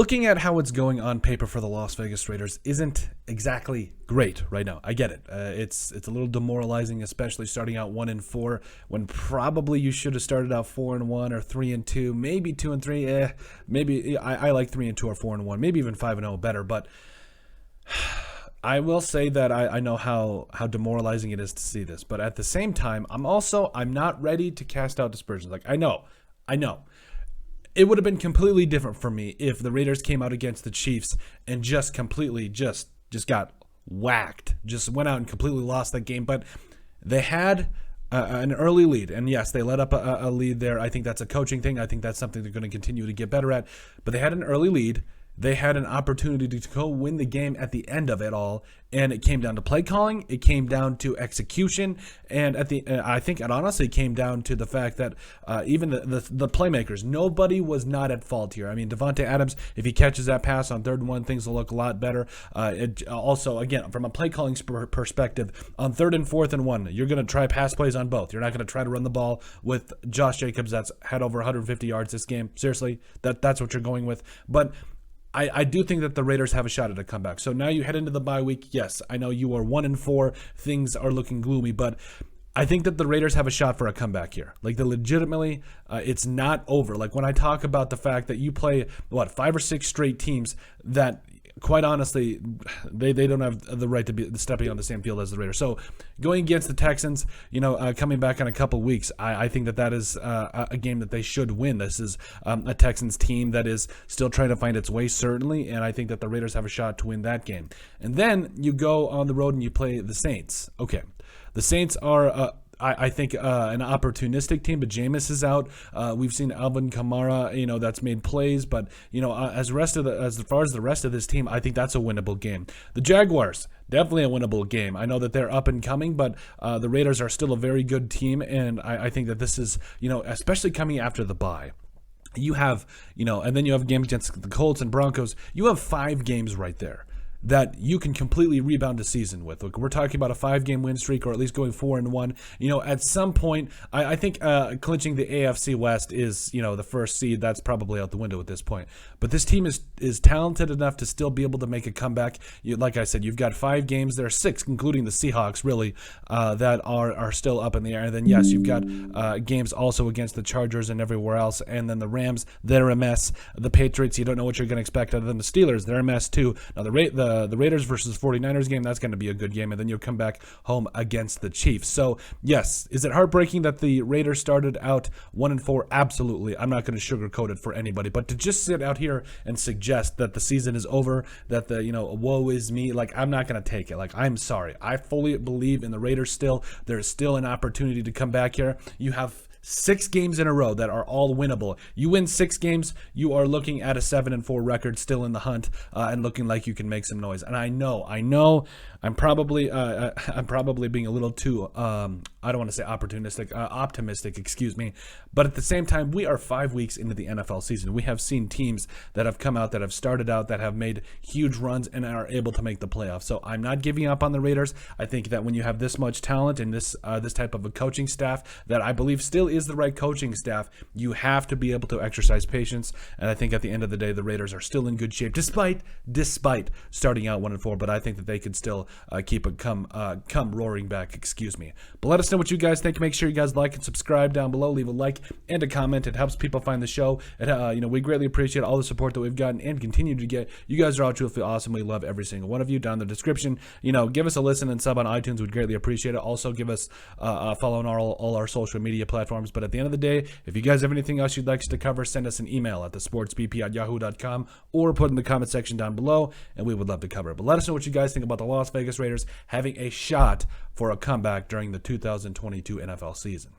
looking at how it's going on paper for the Las Vegas Raiders isn't exactly great right now. I get it. It's a little demoralizing, especially starting out 1-4 when probably you should have started out 4-1 or 3-2, maybe 2-3. Maybe I like 3-2 or 4-1, maybe even 5-0 better. But I will say that I know how demoralizing it is to see this. But at the same time, I'm not ready to cast out dispersions. Like I know. It would have been completely different for me if the Raiders came out against the Chiefs and just completely just got whacked, just went out and completely lost that game. But they had an early lead, and yes, they let up a lead there. I think that's a coaching thing. I think that's something they're going to continue to get better at. But they had an early lead. They had an opportunity to go win the game at the end of it all, and it came down to play calling. It came down to execution, and I think it honestly came down to the fact that even the playmakers, nobody was not at fault here. I mean, Davante Adams, if he catches that pass on 3rd and 1, things will look a lot better. Also, again, from a play calling perspective, on 3rd and 4th and 1, you're going to try pass plays on both. You're not going to try to run the ball with Josh Jacobs that's had over 150 yards this game. Seriously, that's what you're going with. But I do think that the Raiders have a shot at a comeback. So now you head into the bye week. Yes, I know you are 1-4. Things are looking gloomy, but I think that the Raiders have a shot for a comeback here. Like, legitimately, it's not over. Like, when I talk about the fact that you play, 5 or 6 straight teams that, quite honestly, they don't have the right to be stepping on the same field as the Raiders. So going against the Texans, coming back in a couple weeks, I think that is a game that they should win. This is a Texans team that is still trying to find its way, certainly, and I think that the Raiders have a shot to win that game. And then you go on the road and you play the Saints. Okay, the Saints are I think an opportunistic team, but Jameis is out. We've seen Alvin Kamara, that's made plays, but as far as the rest of this team, I think that's a winnable game. The Jaguars, definitely a winnable game. I know that they're up and coming, but the Raiders are still a very good team, and I think that this is, especially coming after the bye. You have, and then you have a game against the Colts and Broncos. You have 5 games right there that you can completely rebound a season with. Look, we're talking about a 5-game win streak, or at least going 4-1. At some point, I think clinching the AFC West is, the first seed. That's probably out the window at this point. But this team is talented enough to still be able to make a comeback. Like I said, you've got 5 games. There are 6, including the Seahawks, really, that are still up in the air. And then, yes, you've got games also against the Chargers and everywhere else. And then the Rams, they're a mess. The Patriots, you don't know what you're going to expect other than the Steelers. They're a mess, too. Now, the Raiders versus 49ers game, that's going to be a good game, and then you'll come back home against the Chiefs. So, yes, is it heartbreaking that the Raiders started out 1-4? Absolutely. I'm not going to sugarcoat it for anybody, but to just sit out here and suggest that the season is over, that woe is me, I'm not going to take it. I'm sorry. I fully believe in the Raiders still. There's still an opportunity to come back here. You have 6 games in a row that are all winnable. You win 6 games, you are looking at a 7-4 record, still in the hunt, and looking like you can make some noise. And I know, I'm probably being a little too, I don't want to say optimistic, excuse me. But at the same time, we are 5 weeks into the NFL season. We have seen teams that have come out, that have started out, that have made huge runs and are able to make the playoffs. So I'm not giving up on the Raiders. I think that when you have this much talent and this type of a coaching staff that I believe still is the right coaching staff, you have to be able to exercise patience. And I think at the end of the day, the Raiders are still in good shape, despite starting out 1-4. But I think that they could still keep it come roaring back, excuse me. But let us know what you guys think. Make sure you guys like and subscribe down below. Leave a like and a comment. It helps people find the show. We greatly appreciate all the support that we've gotten and continue to get. You guys are all truly awesome. We love every single one of you. Down in the description, give us a listen and sub on iTunes. We'd greatly appreciate it. Also, give us a follow on all our social media platforms. But at the end of the day, if you guys have anything else you'd like us to cover, send us an email at thesportsbp@yahoo.com or put in the comment section down below, and we would love to cover it. But let us know what you guys think about the Las Vegas Raiders having a shot for a comeback during the 2022 NFL season.